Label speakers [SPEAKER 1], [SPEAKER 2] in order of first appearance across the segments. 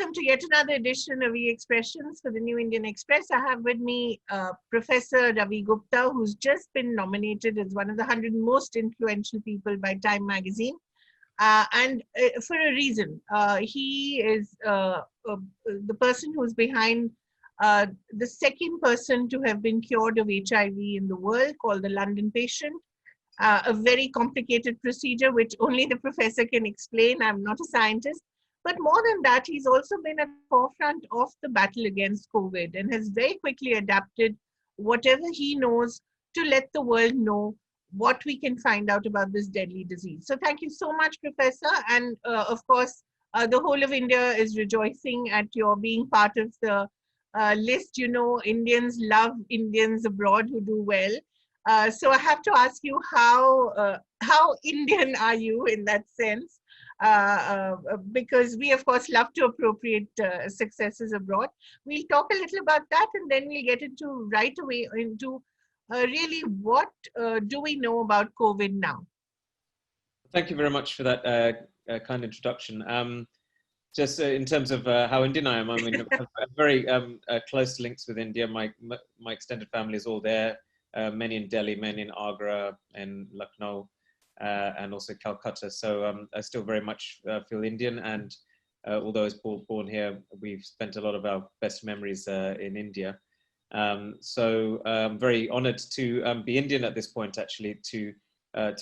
[SPEAKER 1] Welcome to yet another edition of E-Expressions for the New Indian Express. I have with me Professor Ravi Gupta, who's just been nominated as one of the 100 most influential people by Time magazine. And for a reason. He is the person who's behind the second person to have been cured of HIV in the world, called the London patient. A very complicated procedure which only the professor can explain. I'm not a scientist. But more than that, he's also been at the forefront of the battle against COVID and has very quickly adapted whatever he knows to let the world know what we can find out about this deadly disease. So thank you so much, Professor. And of course, the whole of India is rejoicing at your being part of the list. You know, Indians love Indians abroad who do well. So I have to ask you, how Indian are you in that sense? Because we, of course, love to appropriate successes abroad. We'll talk a little about that, and then we'll get into right away into really what do we know about COVID now?
[SPEAKER 2] Thank you very much for that kind introduction. Just in terms of how Indian I am, I mean, I have very close links with India. My extended family is all there, many in Delhi, many in Agra and Lucknow. And also Calcutta. So I still very much feel Indian. And although I was born here, we've spent a lot of our best memories in India. So I'm very honored to be Indian at this point, actually, to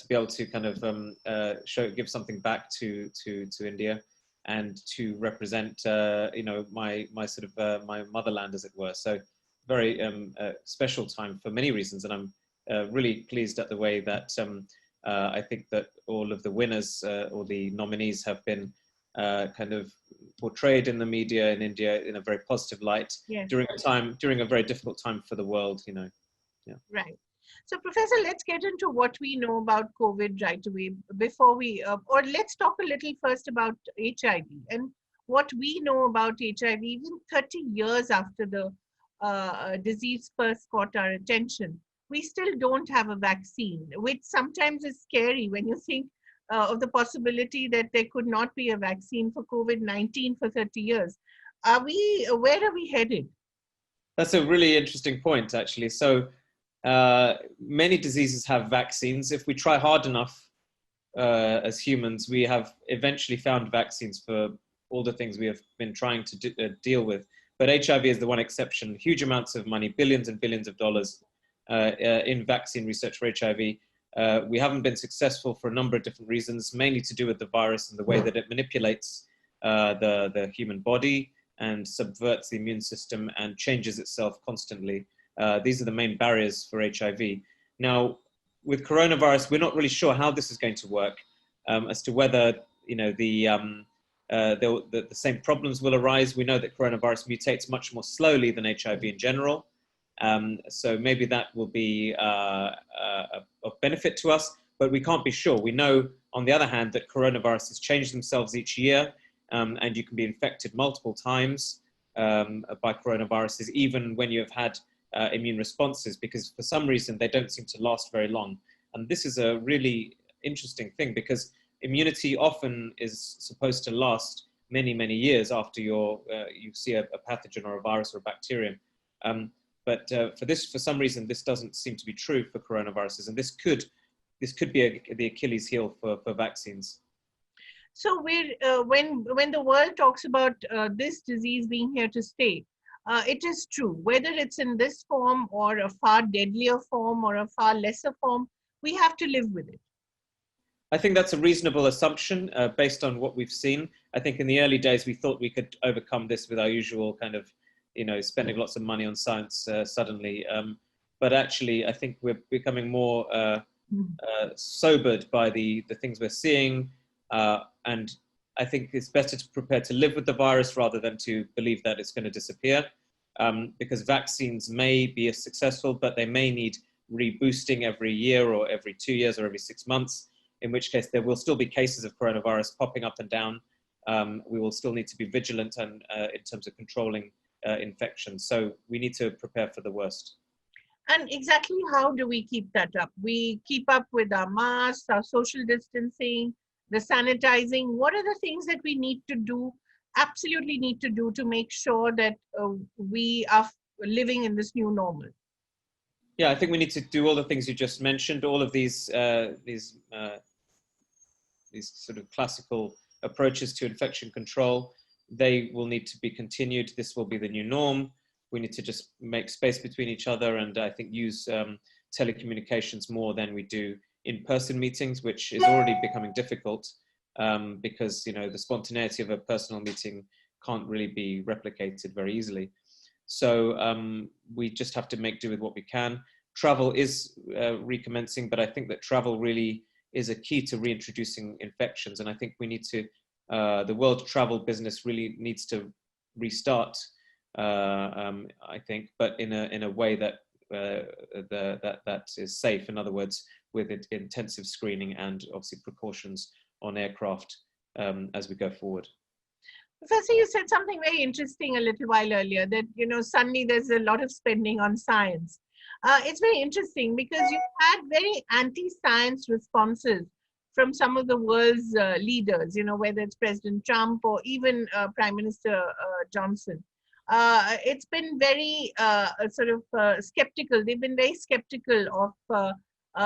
[SPEAKER 2] be able to kind of give something back to India and to represent, my sort of my motherland, as it were. So very special time for many reasons. And I'm really pleased at the way that I think that all of the winners or the nominees have been kind of portrayed in the media in India in a very positive light. Yes. during a very difficult time for the world, you know. Yeah.
[SPEAKER 1] Right. So, Professor, let's get into what we know about COVID right away. Before we, or let's talk a little first about HIV and what we know about HIV, even 30 years after the disease first caught our attention. We still don't have a vaccine, which sometimes is scary when you think of the possibility that there could not be a vaccine for COVID-19 for 30 years. Where are we headed?
[SPEAKER 2] That's a really interesting point, actually. So many diseases have vaccines. If we try hard enough as humans, we have eventually found vaccines for all the things we have been trying to deal with. But HIV is the one exception. Huge amounts of money, billions and billions of dollars in vaccine research for HIV. We haven't been successful for a number of different reasons, mainly to do with the virus and the way that it manipulates the human body and subverts the immune system and changes itself constantly. These are the main barriers for HIV. Now, with coronavirus, we're not really sure how this is going to work, as to whether the same problems will arise. We know that coronavirus mutates much more slowly than HIV in general. So maybe that will be of benefit to us, but we can't be sure. We know, on the other hand, that coronaviruses change themselves each year, and you can be infected multiple times by coronaviruses, even when you have had immune responses, because for some reason they don't seem to last very long. And this is a really interesting thing, because immunity often is supposed to last many, many years after you see a pathogen or a virus or a bacterium. But for some reason, this doesn't seem to be true for coronaviruses, and this could be the Achilles heel for vaccines.
[SPEAKER 1] So when the world talks about this disease being here to stay, it is true. Whether it's in this form or a far deadlier form or a far lesser form, we have to live with it.
[SPEAKER 2] I think that's a reasonable assumption based on what we've seen. I think in the early days, we thought we could overcome this with our usual kind of, spending lots of money on science suddenly. But actually, I think we're becoming more sobered by the things we're seeing. And I think it's better to prepare to live with the virus rather than to believe that it's going to disappear. Because vaccines may be successful, but they may need reboosting every year or every 2 years or every 6 months, in which case there will still be cases of coronavirus popping up and down. We will still need to be vigilant and in terms of controlling infection. So we need to prepare for the worst.
[SPEAKER 1] And exactly how do we keep that up? We keep up with our masks, our social distancing, the sanitizing. What are the things that we need to do absolutely need to do to make sure that we are living in this new normal?
[SPEAKER 2] Yeah, I think we need to do all the things you just mentioned. All of these sort of classical approaches to infection control, they will need to be continued. This will be the new norm. We need to just make space between each other, and I think use telecommunications more than we do in-person meetings, which is already becoming difficult because the spontaneity of a personal meeting can't really be replicated very easily. So we just have to make do with what we can. Travel is recommencing, but I think that travel really is a key to reintroducing infections. And I think we need to, the world travel business really needs to restart, I think, but in a way that that is safe. In other words, with intensive screening and obviously precautions on aircraft as we go forward.
[SPEAKER 1] Professor, you said something very interesting a little while earlier, that, suddenly there's a lot of spending on science. It's very interesting because you had very anti-science responses from some of the world's leaders, whether it's President Trump or even Prime Minister Johnson. It's been very skeptical. They've been very skeptical of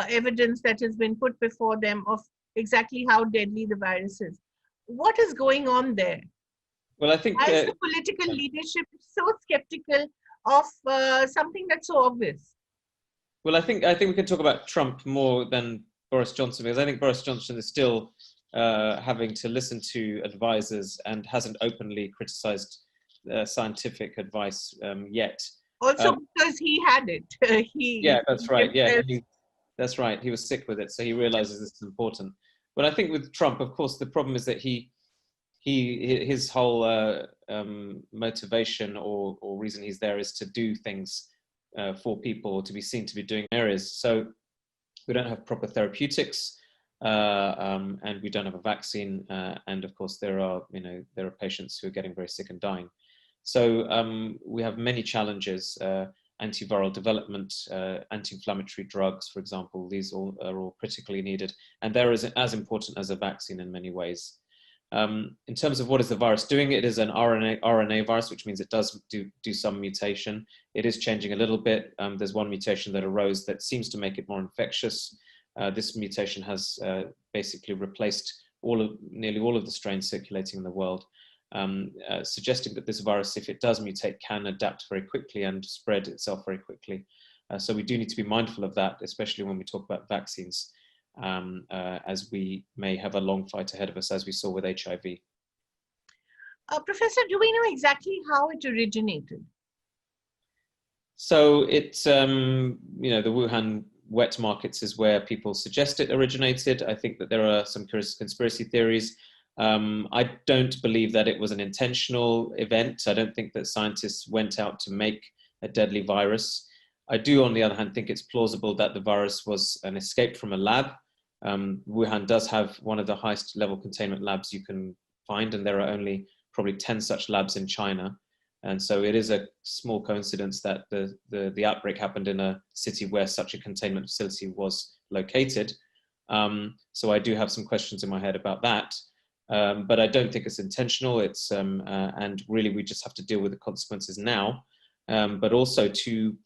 [SPEAKER 1] evidence that has been put before them of exactly how deadly the virus is. What is going on there?
[SPEAKER 2] Well, I think
[SPEAKER 1] why is the political leadership so skeptical of something that's so obvious?
[SPEAKER 2] Well, I think we can talk about Trump more than Boris Johnson, because I think Boris Johnson is still having to listen to advisors and hasn't openly criticized scientific advice yet.
[SPEAKER 1] Also, because he had it.
[SPEAKER 2] Yeah, that's right. Yeah, that's right. He was sick with it, so he realizes this is important. But I think with Trump, of course, the problem is that his whole motivation or reason he's there is to do things for people, to be seen to be doing areas. So we don't have proper therapeutics, and we don't have a vaccine, and of course there are patients who are getting very sick and dying. So we have many challenges: antiviral development, anti-inflammatory drugs, for example. These are all critically needed, and they're as important as a vaccine in many ways. In terms of what is the virus doing, it is an RNA virus, which means it does do some mutation. It is changing a little bit. There's one mutation that arose that seems to make it more infectious. This mutation has basically replaced nearly all of the strains circulating in the world, suggesting that this virus, if it does mutate, can adapt very quickly and spread itself very quickly. So we do need to be mindful of that, especially when we talk about vaccines. As we may have a long fight ahead of us, as we saw with HIV.
[SPEAKER 1] Professor, do we know exactly how it originated?
[SPEAKER 2] So it's, the Wuhan wet markets is where people suggest it originated. I think that there are some conspiracy theories. I don't believe that it was an intentional event. I don't think that scientists went out to make a deadly virus. I do, on the other hand, think it's plausible that the virus was an escape from a lab. Wuhan does have one of the highest level containment labs you can find, and there are only probably 10 such labs in China. And so it is a small coincidence that the outbreak happened in a city where such a containment facility was located. So I do have some questions in my head about that. But I don't think it's intentional. And really we just have to deal with the consequences now, but also to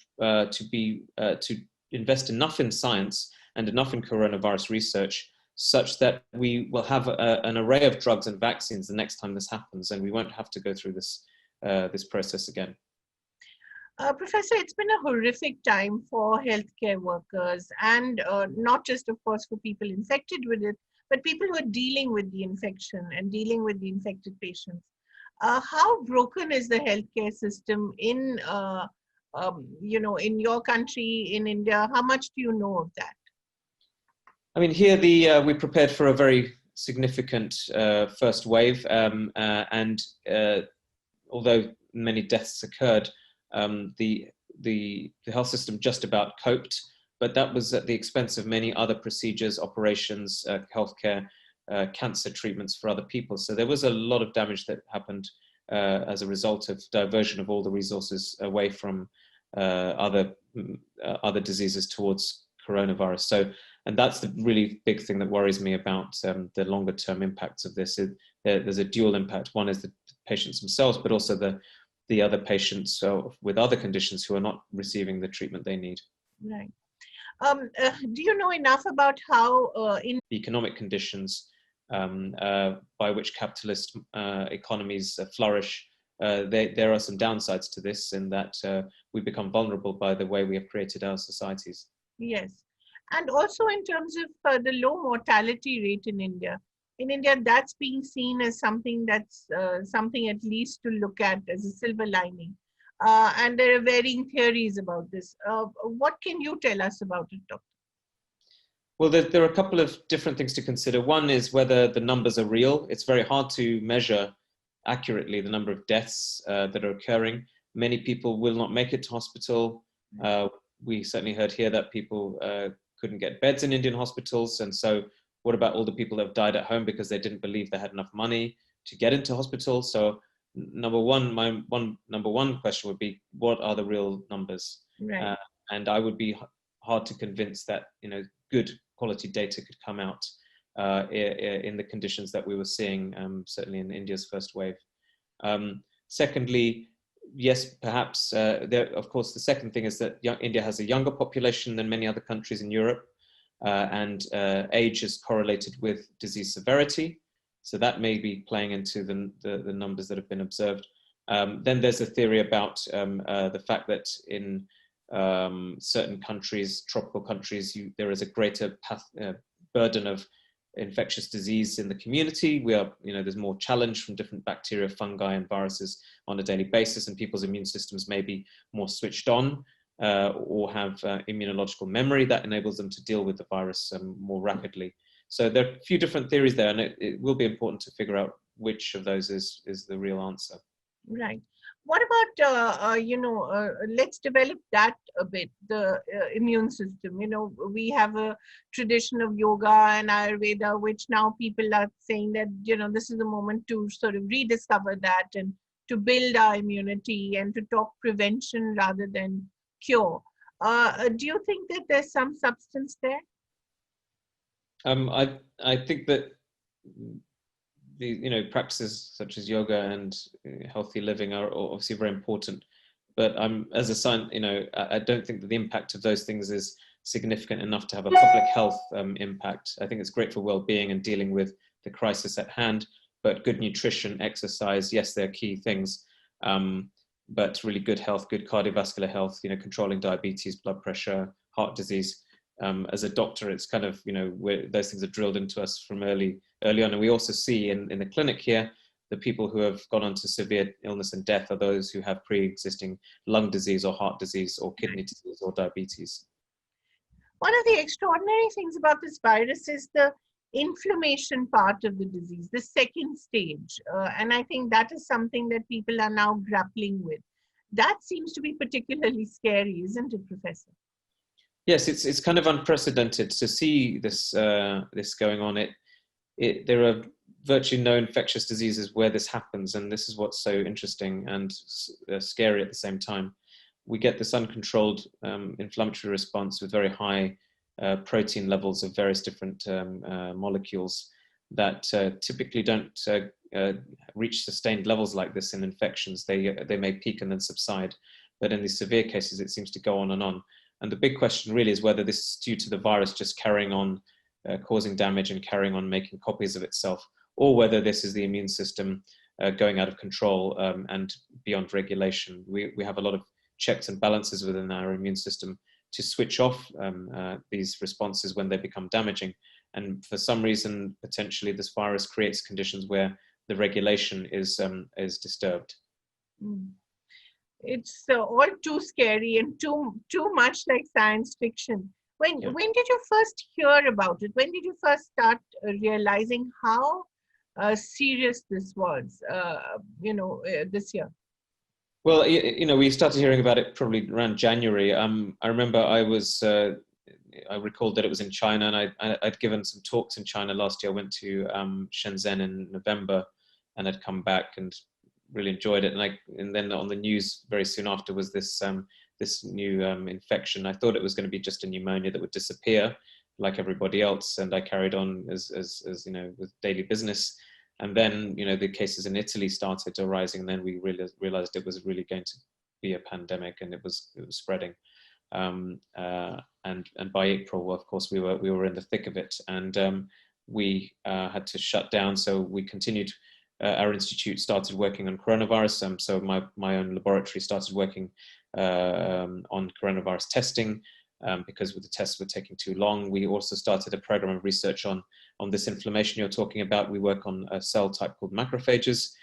[SPEAKER 2] invest enough in science and enough in coronavirus research such that we will have an array of drugs and vaccines the next time this happens, and we won't have to go through this process again.
[SPEAKER 1] Professor, it's been a horrific time for healthcare workers, and not just, of course, for people infected with it, but people who are dealing with the infection and dealing with the infected patients. How broken is the healthcare system in your country, in India? How much do you know of that?
[SPEAKER 2] I mean, here we prepared for a very significant first wave, and although many deaths occurred, the health system just about coped, but that was at the expense of many other procedures, operations, healthcare, cancer treatments for other people. So there was a lot of damage that happened as a result of diversion of all the resources away from other diseases towards coronavirus. So, and that's the really big thing that worries me about the longer term impacts of this. There's a dual impact. One is the patients themselves, but also the other patients with other conditions who are not receiving the treatment they need.
[SPEAKER 1] Right. Do you know enough about how in
[SPEAKER 2] economic conditions by which capitalist economies flourish, there are some downsides to this, in that we become vulnerable by the way we have created our societies.
[SPEAKER 1] Yes, and also in terms of the low mortality rate in India. In India, that's being seen as something that's something at least to look at as a silver lining. And there are varying theories about this. What can you tell us about it, Doctor?
[SPEAKER 2] Well, there are a couple of different things to consider. One is whether the numbers are real. It's very hard to measure accurately the number of deaths that are occurring. Many people will not make it to hospital. We certainly heard here that people couldn't get beds in Indian hospitals. And so what about all the people that have died at home because they didn't believe they had enough money to get into hospital? So number one question would be, what are the real numbers?
[SPEAKER 1] Right.
[SPEAKER 2] And I would be hard to convince that, good quality data could come out in the conditions that we were seeing, certainly in India's first wave. Secondly, yes, perhaps, of course, the second thing is that India has a younger population than many other countries in Europe, and age is correlated with disease severity. So that may be playing into the numbers that have been observed. Then there's a theory about the fact that in certain countries, tropical countries, there is a greater burden of infectious disease in the community. There's more challenge from different bacteria, fungi, and viruses on a daily basis, and people's immune systems may be more switched on or have immunological memory that enables them to deal with the virus more rapidly. So there are a few different theories there, and it will be important to figure out which of those is the real answer.
[SPEAKER 1] Right. What about, let's develop that a bit, the immune system. We have a tradition of yoga and Ayurveda, which now people are saying that, this is the moment to sort of rediscover that and to build our immunity and to talk prevention rather than cure. Do you think that there's some substance there?
[SPEAKER 2] I think that the practices such as yoga and healthy living are obviously very important, but as a scientist, I don't think that the impact of those things is significant enough to have a public health impact. I think it's great for well-being and dealing with the crisis at hand, but good nutrition, exercise, yes, they're key things, but really good health, good cardiovascular health, controlling diabetes, blood pressure, heart disease. As a doctor, it's kind of, where those things are drilled into us from early on. And we also see in the clinic here, the people who have gone on to severe illness and death are those who have pre-existing lung disease or heart disease or kidney disease or diabetes.
[SPEAKER 1] One of the extraordinary things about this virus is the inflammation part of the disease, the second stage. And I think that is something that people are now grappling with. That seems to be particularly scary, isn't it, Professor?
[SPEAKER 2] Yes, it's kind of unprecedented to see this going on. There are virtually no infectious diseases where this happens, and this is what's so interesting and scary at the same time. We get this uncontrolled inflammatory response with very high protein levels of various different molecules that typically don't reach sustained levels like this in infections. They may peak and then subside, but in these severe cases, it seems to go on and on. And the big question really is whether this is due to the virus just carrying on, causing damage and carrying on making copies of itself, or whether this is the immune system going out of control and beyond regulation. We have a lot of checks and balances within our immune system to switch off these responses when they become damaging. And for some reason, potentially this virus creates conditions where the regulation is disturbed.
[SPEAKER 1] Mm. It's all too scary and too much like science fiction. When did you first hear about it? When did you first start realizing how serious this was? This year.
[SPEAKER 2] Well, we started hearing about it probably around January. I remember I recalled that it was in China, and I'd given some talks in China last year. I went to Shenzhen in November, and I'd come back and really enjoyed it. And then on the news very soon after was this new infection. I thought it was going to be just a pneumonia that would disappear like everybody else, and I carried on as with daily business. And then, the cases in Italy started arising, and then we realized it was really going to be a pandemic, and it was spreading. And by April, of course, we were in the thick of it, and we had to shut down. So we continued. Our institute started working on coronavirus. So my own laboratory started working on coronavirus testing. Because the tests were taking too long. We also started a program of research on this inflammation you're talking about. We work on a cell type called macrophages,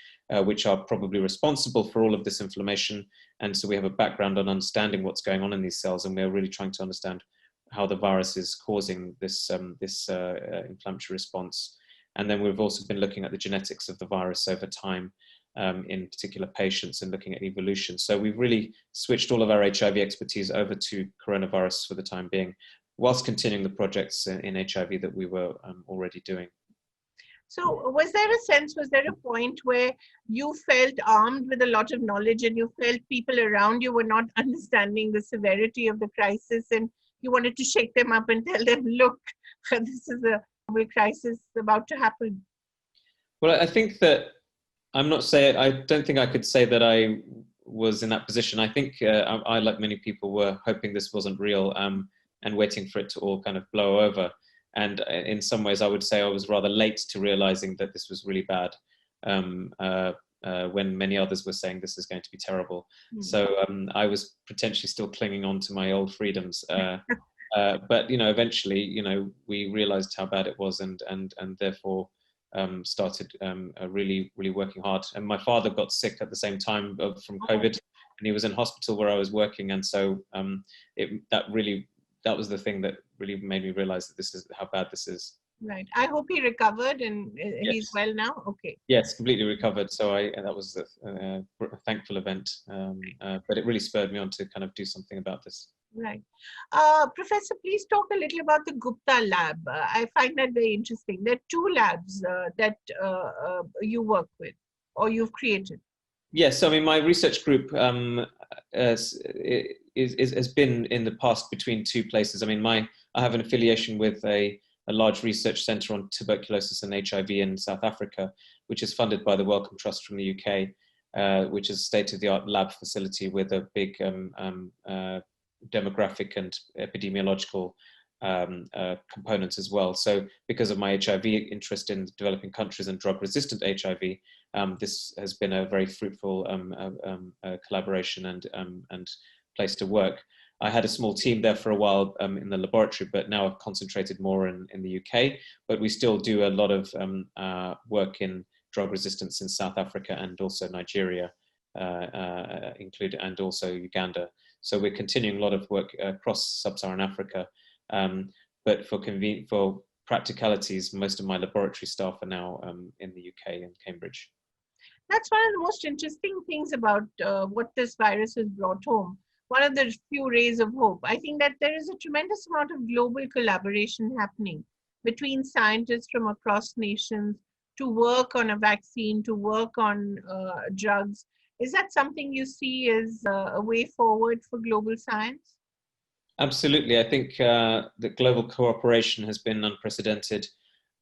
[SPEAKER 2] which are probably responsible for all of this inflammation. And so we have a background on understanding what's going on in these cells, and we're really trying to understand how the virus is causing this inflammatory response. And then we've also been looking at the genetics of the virus over time, in particular patients, and looking at evolution. So we've really switched all of our HIV expertise over to coronavirus for the time being, whilst continuing the projects in HIV that we were already doing.
[SPEAKER 1] So was there a point where you felt armed with a lot of knowledge and you felt people around you were not understanding the severity of the crisis, and you wanted to shake them up and tell them, look, this is a global crisis about to happen?
[SPEAKER 2] Well, I think that I don't think I could say that I was in that position. I think I, like many people, were hoping this wasn't real, and waiting for it to all kind of blow over. And in some ways, I would say I was rather late to realizing that this was really bad, when many others were saying this is going to be terrible. Mm-hmm. So I was potentially still clinging on to my old freedoms. But eventually, we realized how bad it was, and therefore started really working hard. And my father got sick at the same time from COVID, and he was in hospital where I was working. And so that was the thing that really made me realize that this is how bad this is.
[SPEAKER 1] Right. I hope he recovered and he's well now. Okay.
[SPEAKER 2] Yes, completely recovered. So that was a thankful event. But it really spurred me on to kind of do something about this.
[SPEAKER 1] Right. Professor, please talk a little about the Gupta lab. I find that very interesting. There are two labs that you work with or you've created.
[SPEAKER 2] Yes, so I mean, my research group has been in the past between two places. I mean, I have an affiliation with a large research centre on tuberculosis and HIV in South Africa, which is funded by the Wellcome Trust from the UK, which is a state-of-the-art lab facility with a big demographic and epidemiological components as well. So because of my HIV interest in developing countries and drug-resistant HIV, this has been a very fruitful collaboration and place to work. I had a small team there for a while in the laboratory, but now I've concentrated more in the UK. But we still do a lot of work in drug resistance in South Africa and also Nigeria, and also Uganda. So we're continuing a lot of work across sub-Saharan Africa. But for practicalities, most of my laboratory staff are now in the UK and Cambridge.
[SPEAKER 1] That's one of the most interesting things about what this virus has brought home. One of the few rays of hope. I think that there is a tremendous amount of global collaboration happening between scientists from across nations to work on a vaccine, to work on drugs. Is that something you see as a way forward for global science?
[SPEAKER 2] Absolutely. I think the global cooperation has been unprecedented.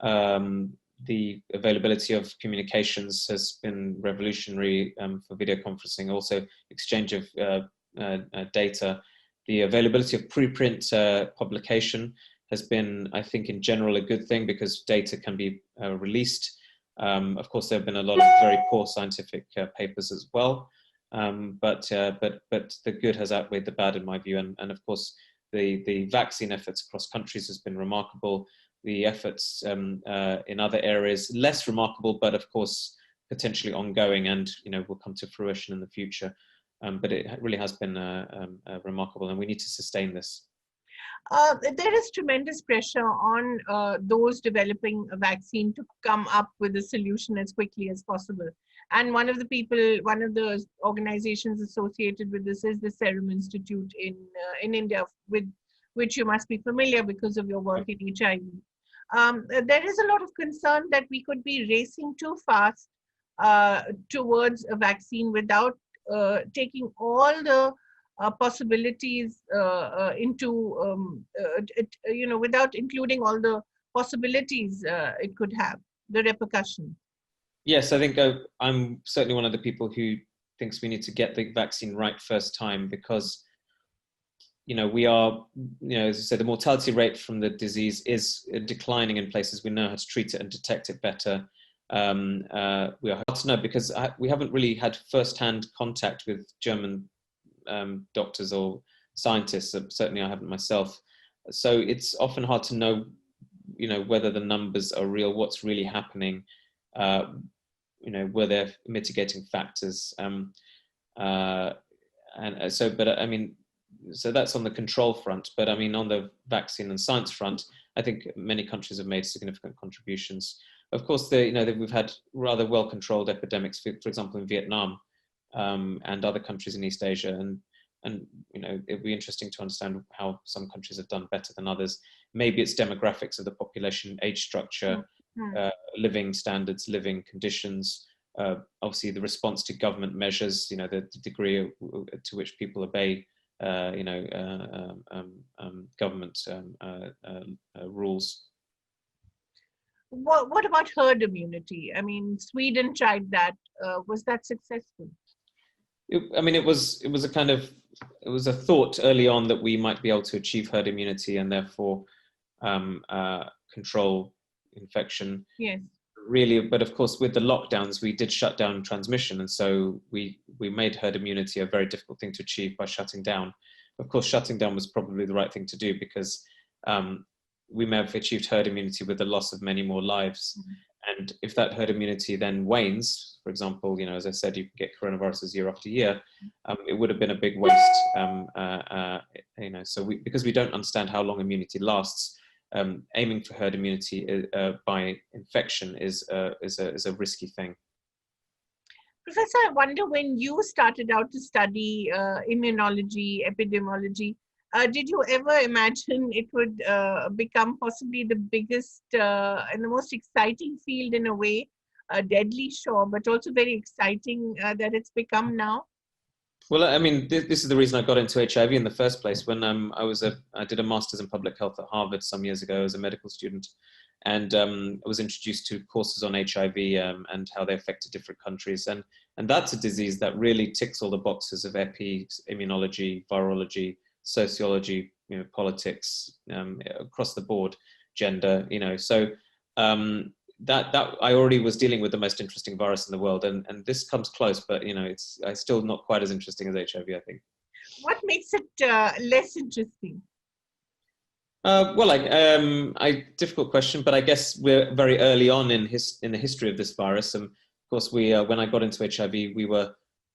[SPEAKER 2] The availability of communications has been revolutionary for video conferencing, also exchange of data. The availability of preprint publication has been, I think, in general, a good thing because data can be released. Of course, there have been a lot of very poor scientific papers as well, but the good has outweighed the bad in my view. And of course, the vaccine efforts across countries has been remarkable. The efforts in other areas less remarkable, but of course potentially ongoing, and will come to fruition in the future. But it really has been remarkable, and we need to sustain this.
[SPEAKER 1] There is tremendous pressure on those developing a vaccine to come up with a solution as quickly as possible. And one of the organizations associated with this is the Serum Institute in India, with which you must be familiar because of your work in HIV. There is a lot of concern that we could be racing too fast towards a vaccine without taking all the possibilities without including all the possibilities it could have, the repercussions.
[SPEAKER 2] Yes, I think I'm certainly one of the people who thinks we need to get the vaccine right first time, because we are, as I said, the mortality rate from the disease is declining in places we know how to treat it and detect it better. We are hard to know because we haven't really had first-hand contact with German doctors or scientists. Certainly, I haven't myself. So it's often hard to know, whether the numbers are real, what's really happening, were there mitigating factors. So that's on the control front. But I mean, on the vaccine and science front, I think many countries have made significant contributions. Of course, we've had rather well-controlled epidemics, for example, in Vietnam and other countries in East Asia. And it'd be interesting to understand how some countries have done better than others. Maybe it's demographics of the population, age structure, living standards, living conditions, obviously the response to government measures, the degree to which people obey government rules.
[SPEAKER 1] What about herd immunity? I mean, Sweden tried that. Was that successful?
[SPEAKER 2] It was a thought early on that we might be able to achieve herd immunity and therefore control infection.
[SPEAKER 1] Yes.
[SPEAKER 2] Really, but of course, with the lockdowns, we did shut down transmission, and so we made herd immunity a very difficult thing to achieve by shutting down. Of course, shutting down was probably the right thing to do, because we may have achieved herd immunity with the loss of many more lives. And if that herd immunity then wanes, for example, as I said, you can get coronaviruses year after year, it would have been a big waste. So because we don't understand how long immunity lasts, aiming for herd immunity by infection is a risky thing.
[SPEAKER 1] Professor, I wonder, when you started out to study immunology, epidemiology, did you ever imagine it would become possibly the biggest and the most exciting field in a way, deadly, sure, but also very exciting that it's become now?
[SPEAKER 2] Well, I mean, this is the reason I got into HIV in the first place. When I did a master's in public health at Harvard some years ago as a medical student, and I was introduced to courses on HIV and how they affected different countries. And that's a disease that really ticks all the boxes of epi, immunology, virology, sociology, politics, across the board, gender, so that I already was dealing with the most interesting virus in the world, and this comes close, but it's still not quite as interesting as HIV, I think.
[SPEAKER 1] What makes it less interesting?
[SPEAKER 2] Difficult question, but I guess we're very early on in the history of this virus. And of course, when I got into HIV, we were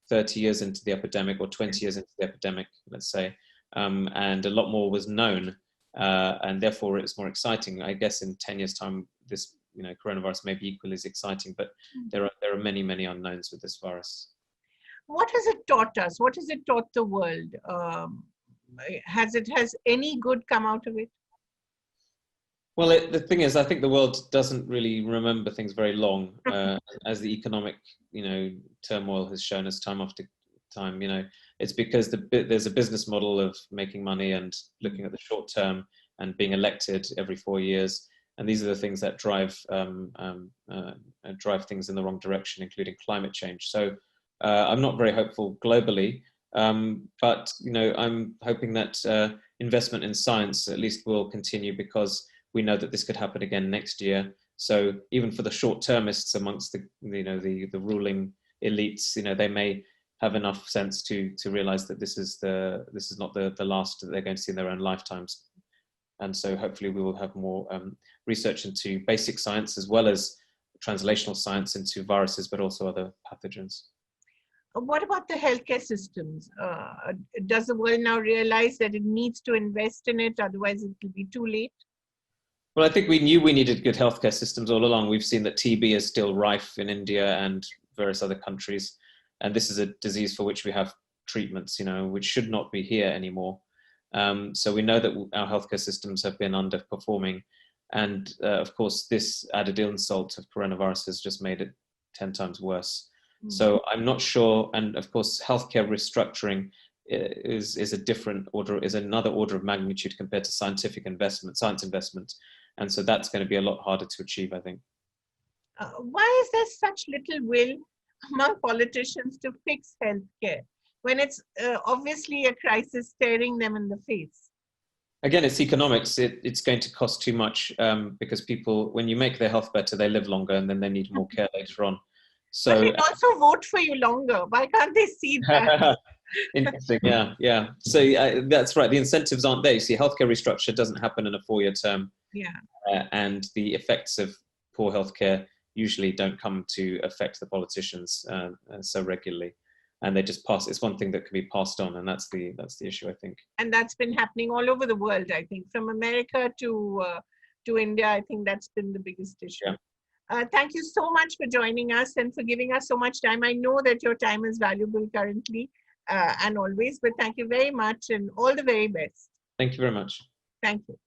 [SPEAKER 2] 30 years into the epidemic, or 20 years into the epidemic, let's say, and a lot more was known, and therefore it's more exciting. I guess in 10 years' time, this coronavirus may be equally as exciting, but there are many, many unknowns with this virus.
[SPEAKER 1] What has it taught us? What has it taught the world? Has any good come out of it?
[SPEAKER 2] Well, the thing is, I think the world doesn't really remember things very long, as the economic, turmoil has shown us time after time. It's because there's a business model of making money and looking at the short term and being elected every 4 years. And these are the things that drive things in the wrong direction, including climate change. So I'm not very hopeful globally, but I'm hoping that investment in science at least will continue, because we know that this could happen again next year. So even for the short-termists amongst the ruling elites, they may have enough sense to realize that this is not the last that they're going to see in their own lifetimes. And so hopefully we will have more research into basic science as well as translational science into viruses, but also other pathogens.
[SPEAKER 1] What about the healthcare systems? Does the world now realize that it needs to invest in it, otherwise it will be too late?
[SPEAKER 2] Well, I think we knew we needed good healthcare systems all along. We've seen that TB is still rife in India and various other countries. And this is a disease for which we have treatments, which should not be here anymore. So we know that our healthcare systems have been underperforming. And of course, this added insult of coronavirus has just made it 10 times worse. Mm-hmm. So I'm not sure. And of course, healthcare restructuring is a different order, is another order of magnitude compared to science investment. And so that's going to be a lot harder to achieve, I think.
[SPEAKER 1] Why is there such little will among politicians to fix healthcare when it's obviously a crisis staring them in the face?
[SPEAKER 2] Again, it's economics. It's going to cost too much because people, when you make their health better, they live longer and then they need more care later on.
[SPEAKER 1] But
[SPEAKER 2] So
[SPEAKER 1] they also vote for you longer. Why can't they see that?
[SPEAKER 2] interesting, yeah. So that's right. The incentives aren't there. You see, healthcare restructure doesn't happen in a 4-year term,
[SPEAKER 1] Yeah.
[SPEAKER 2] and the effects of poor healthcare usually don't come to affect the politicians so regularly, and they just pass. It's one thing that can be passed on, and that's the issue, I think.
[SPEAKER 1] And that's been happening all over the world, I think, from America to India. I think that's been the biggest issue.
[SPEAKER 2] Yeah.
[SPEAKER 1] Thank you so much for joining us and for giving us so much time. I know that your time is valuable currently and always, but thank you very much and all the very best.
[SPEAKER 2] Thank you very much.
[SPEAKER 1] Thank you.